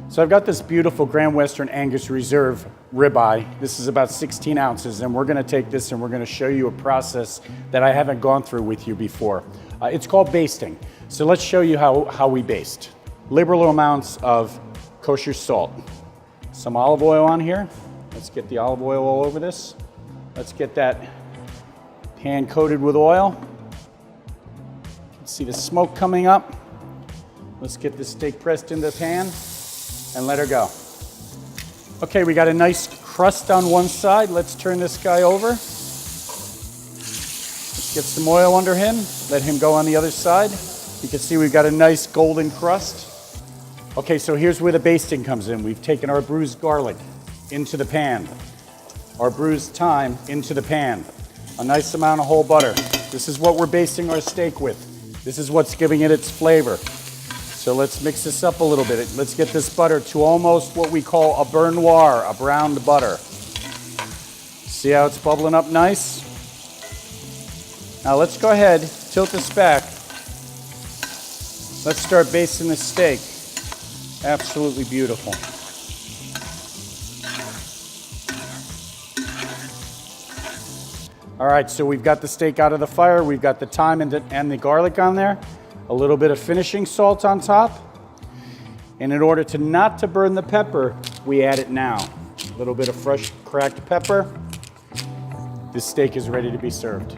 So I've got this beautiful Grand Western Angus Reserve ribeye. This is about 16 ounces, and we're gonna take this and we're gonna show you a process that I haven't gone through with you before. It's called basting. So let's show you how we baste. Liberal amounts of kosher salt. Some olive oil on here. Let's get the olive oil all over this. Let's get that pan coated with oil. You can see the smoke coming up. Let's get this steak pressed into the pan and let her go. Okay, we got a nice crust on one side. Let's turn this guy over. Let's get some oil under him. Let him go on the other side. You can see we've got a nice golden crust. Okay, so here's where the basting comes in. We've taken our bruised garlic into the pan, our bruised thyme into the pan, a nice amount of whole butter. This is what we're basting our steak with. This is what's giving it its flavor. So let's mix this up a little bit. Let's get this butter to almost what we call a beurre noir, a browned butter. See how it's bubbling up nice? Now let's go ahead, tilt this back. Let's start basting this steak. Absolutely beautiful. All right, so we've got the steak out of the fire. We've got the thyme and the garlic on there. A little bit of finishing salt on top. And in order to not to burn the pepper, we add it now. A little bit of fresh cracked pepper. This steak is ready to be served.